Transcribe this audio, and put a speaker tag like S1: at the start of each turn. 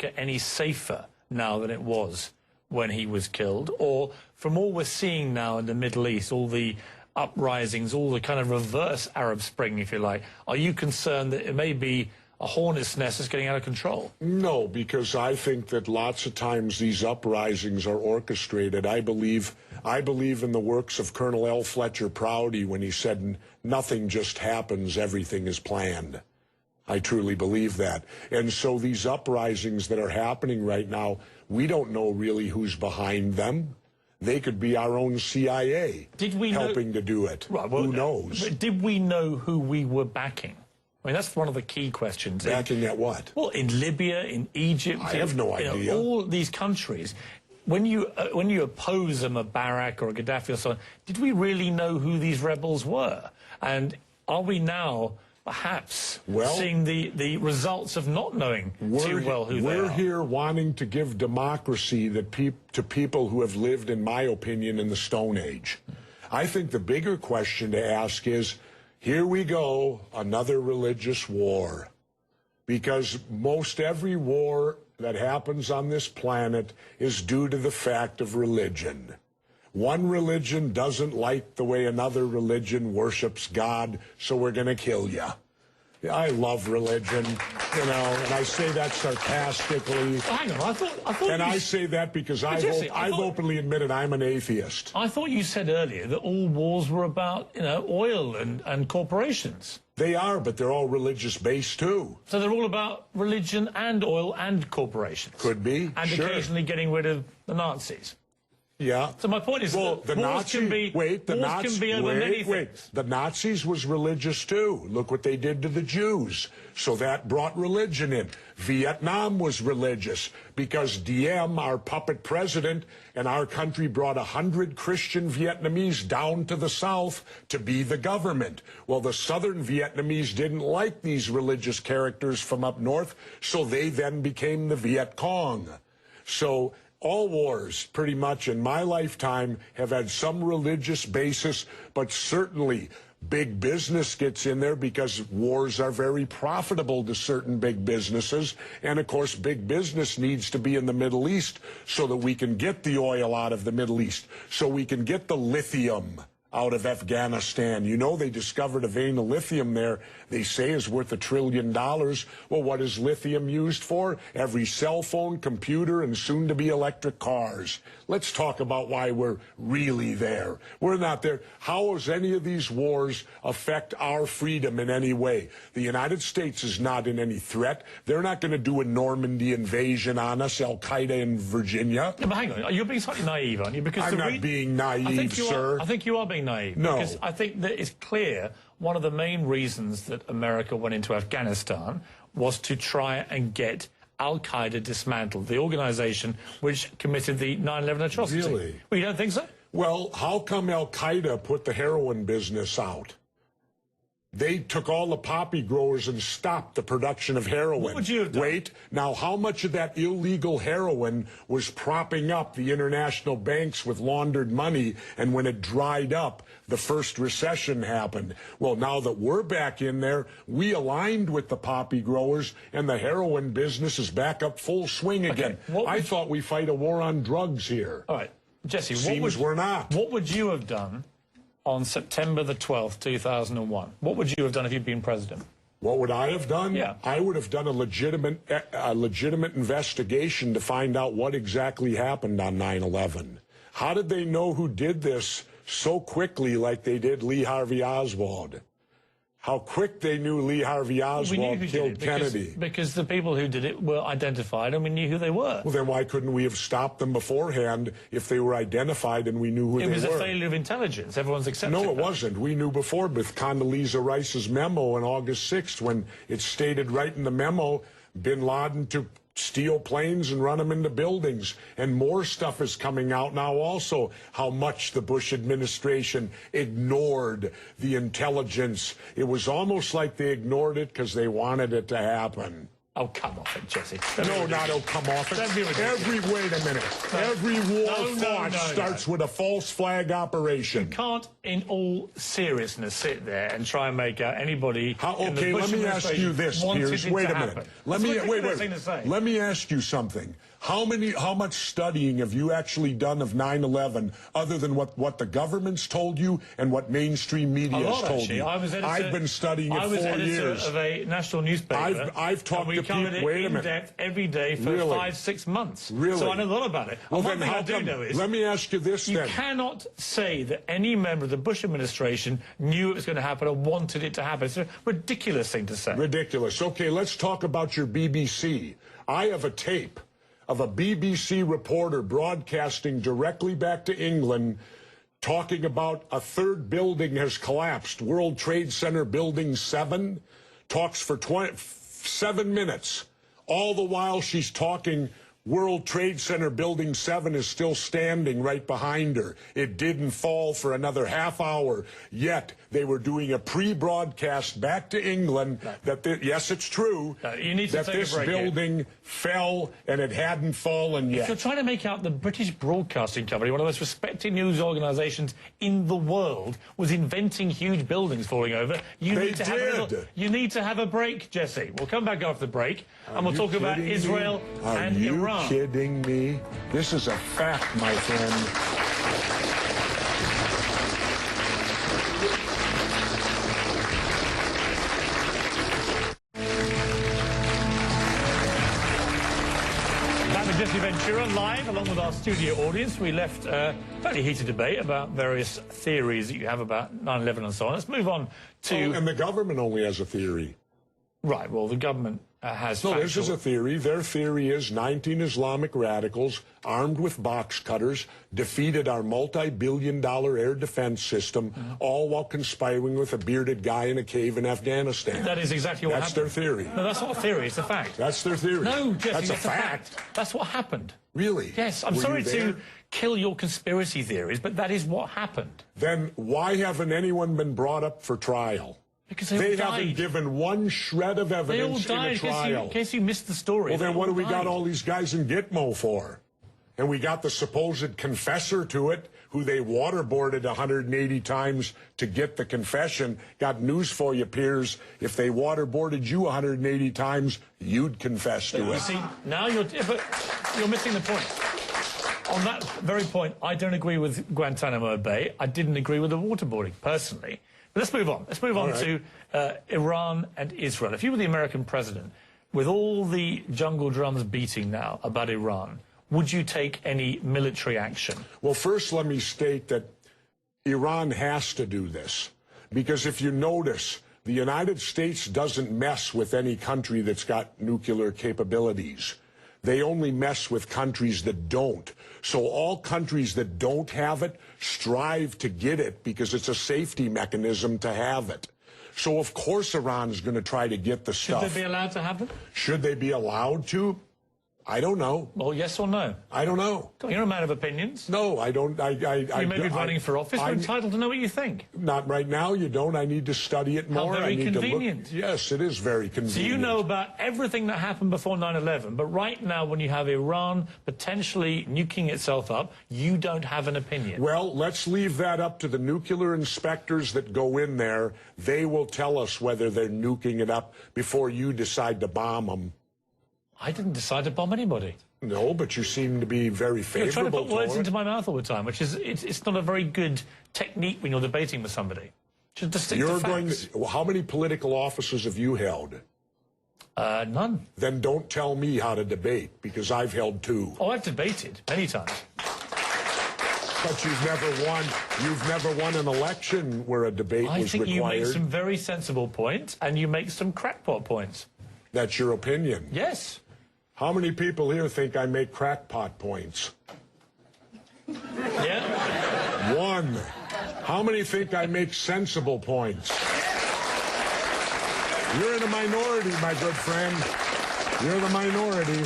S1: America any safer now than it was when he was killed? Or from all we're seeing now in the Middle East, all the uprisings, all the kind of reverse Arab Spring, if you like, are you concerned that it may be a hornet's nest that's getting out of control?
S2: No, because I think that lots of times these uprisings are orchestrated. I believe in the works of Colonel L. Fletcher Prouty when he said, nothing just happens, everything is planned. I truly believe that. And so these uprisings that are happening right now, we don't know really who's behind them. They could be our own CIA helping to do it.
S1: Right, well,
S2: who knows?
S1: Did we know who we were backing? I mean, that's one of the key questions.
S2: Backing at what?
S1: Well, in Libya, in Egypt.
S2: I have no idea.
S1: All these countries. When you oppose a Mubarak or a Gaddafi or so on, did we really know who these rebels were? And are we now perhaps seeing the results of not knowing too well who they are?
S2: We're here wanting to give democracy to people who have lived, in my opinion, in the Stone Age. I think the bigger question to ask is, here we go, another religious war. Because most every war that happens on this planet is due to the fact of religion. One religion doesn't like the way another religion worships God, so we're going to kill you. I love religion, you know, and I say that sarcastically.
S1: Well, hang on, I thought
S2: and I say that because I've openly admitted I'm an atheist.
S1: I thought you said earlier that all wars were about, you know, oil and corporations.
S2: They are, but they're all religious-based, too.
S1: So they're all about religion and oil and corporations?
S2: Could be,
S1: and
S2: sure.
S1: Occasionally getting rid of the Nazis?
S2: Yeah.
S1: So my point is,
S2: well, the Nazis can be over many things. The Nazis was religious too. Look what they did to the Jews. So that brought religion in. Vietnam was religious because Diem, our puppet president, and our country brought 100 Christian Vietnamese down to the south to be the government. Well, the southern Vietnamese didn't like these religious characters from up north, so they then became the Viet Cong. So all wars, pretty much in my lifetime, have had some religious basis, but certainly big business gets in there because wars are very profitable to certain big businesses. And, of course, big business needs to be in the Middle East so that we can get the oil out of the Middle East, so we can get the lithium out of Afghanistan. You know, they discovered a vein of lithium there they say is worth $1 trillion. Well, what is lithium used for? Every cell phone, computer, and soon-to-be electric cars. Let's talk about why we're really there. We're not there. How does any of these wars affect our freedom in any way? The United States is not in any threat. They're not going to do a Normandy invasion on us, Al-Qaeda in Virginia.
S1: Yeah, but hang on, you're being slightly naive, aren't you? Because
S2: I'm not being naive, sir.
S1: I think you are being naive.
S2: No.
S1: Because I think that it's clear one of the main reasons that America went into Afghanistan was to try and get Al-Qaeda dismantled, the organization which committed the 9/11 atrocity.
S2: Really?
S1: Well, you don't think so?
S2: Well, how come Al-Qaeda put the heroin business out? They took all the poppy growers and stopped the production of heroin.
S1: What would you have done?
S2: Wait, now how much of that illegal heroin was propping up the international banks with laundered money, and when it dried up, the first recession happened? Well, now that we're back in there, we aligned with the poppy growers, and the heroin business is back up full swing again. I thought we fight a war on drugs here.
S1: All right, Jesse,
S2: we're not.
S1: What would you have done on September the 12th, 2001? What would you have done if you'd been president?
S2: What would I have done?
S1: Yeah.
S2: I would have done a legitimate investigation to find out what exactly happened on 9/11. How did they know who did this so quickly like they did Lee Harvey Oswald? How quick they knew Lee Harvey Oswald killed Kennedy.
S1: Because the people who did it were identified and we knew who they were.
S2: Well, then why couldn't we have stopped them beforehand if they were identified and we knew who they were?
S1: It was a failure of intelligence. Everyone's accepted
S2: No, it
S1: that.
S2: wasn't. We knew before with Condoleezza Rice's memo on August 6th when it stated right in the memo, bin Laden to steal planes and run them into buildings. And more stuff is coming out now also, how much the Bush administration ignored the intelligence. It was almost like they ignored it because they wanted it to happen.
S1: Oh, come off it, Jesse.
S2: No, not oh, come off it. Wait a minute. No. Every war fought starts with a false flag operation.
S1: You can't, in all seriousness, sit there and try and make out anybody.
S2: Okay, let me ask you this, Piers. Wait a minute. Let me ask you something. How much studying have you actually done of 9/11 other than what the government's told you and what mainstream media has told you? I've been studying it 4 years.
S1: I was editor of a national newspaper.
S2: I've talked to people.
S1: Wait a minute. In depth every day for 5-6 months.
S2: Really?
S1: So I know a lot about it.
S2: Well,
S1: one thing I do know is.
S2: Let me ask you this.
S1: You cannot say that any member of the Bush administration knew it was going to happen or wanted it to happen. It's a ridiculous thing to say.
S2: Ridiculous. Okay, let's talk about your BBC. I have a tape of a BBC reporter broadcasting directly back to England talking about a third building has collapsed. World Trade Center Building 7 talks for 7 minutes. All the while she's talking, World Trade Center Building 7 is still standing right behind her. It didn't fall for another half hour. Yet they were doing a pre-broadcast back to England that, yes, it's true, that this building fell and it hadn't fallen yet.
S1: If you're trying to make out the British Broadcasting Company, one of the most respected news organisations in the world, was inventing huge buildings falling over, you need to have a break, Jesse. We'll come back after the break and we'll talk about Israel and Iran.
S2: Are you kidding me? This is a fact, my friend.
S1: Jesse Ventura live along with our studio audience. We left a fairly heated debate about various theories that you have about 9/11 and so on. Let's move on to...
S2: Oh, and the government only has a theory.
S1: Right, well, the government has...
S2: No, this is a theory. Their theory is 19 Islamic radicals armed with box cutters defeated our multi-billion-dollar air defense system, all while conspiring with a bearded guy in a cave in Afghanistan.
S1: That is exactly what happened.
S2: That's their theory.
S1: No, that's not a theory. It's a fact.
S2: That's their theory.
S1: No, Jesse,
S2: that's a fact.
S1: That's what happened.
S2: Really?
S1: Yes, I'm sorry to kill your conspiracy theories, but that is what happened.
S2: Then why haven't anyone been brought up for trial?
S1: Because
S2: they haven't given one shred of evidence in a trial.
S1: In case you missed the story.
S2: Well, then what do we got all these guys in Gitmo for? And we got the supposed confessor to it, who they waterboarded 180 times to get the confession. Got news for you, Piers. If they waterboarded you 180 times, you'd confess to it.
S1: See, now you're missing the point. On that very point, I don't agree with Guantanamo Bay. I didn't agree with the waterboarding, personally. But let's move on. Let's move on to Iran and Israel. If you were the American president, with all the jungle drums beating now about Iran, would you take any military action? Well,
S2: first, let me state that Iran has to do this. Because if you notice, the United States doesn't mess with any country that's got nuclear capabilities. They only mess with countries that don't. So all countries that don't have it strive to get it because it's a safety mechanism to have it. So, of course, Iran is going to try to get the stuff.
S1: Should they be allowed to have it?
S2: Should they be allowed to? I don't know.
S1: Well, yes or no?
S2: I don't know.
S1: You're a man of opinions.
S2: No, I don't.
S1: You may be running for office. You're entitled to know what you think.
S2: Not right now. You don't. I need to study it more.
S1: How very convenient.
S2: Yes, it is very convenient.
S1: So you know about everything that happened before 9/11, but right now, when you have Iran potentially nuking itself up, you don't have an opinion.
S2: Well, let's leave that up to the nuclear inspectors that go in there. They will tell us whether they're nuking it up before you decide to bomb them.
S1: I didn't decide to bomb anybody.
S2: No, but you seem to be very favorable.
S1: You're trying to put words into my mouth all the time, which is it's not a very good technique when you're debating with somebody. Just stick to facts.
S2: How many political offices have you held?
S1: None.
S2: Then don't tell me how to debate, because I've held 2.
S1: Oh, I've debated many times.
S2: But you've never won an election where a debate was required.
S1: I think you make some very sensible points, and you make some crackpot points.
S2: That's your opinion?
S1: Yes.
S2: How many people here think I make crackpot points?
S1: Yeah.
S2: 1. How many think I make sensible points? You're in a minority, my good friend. You're the minority.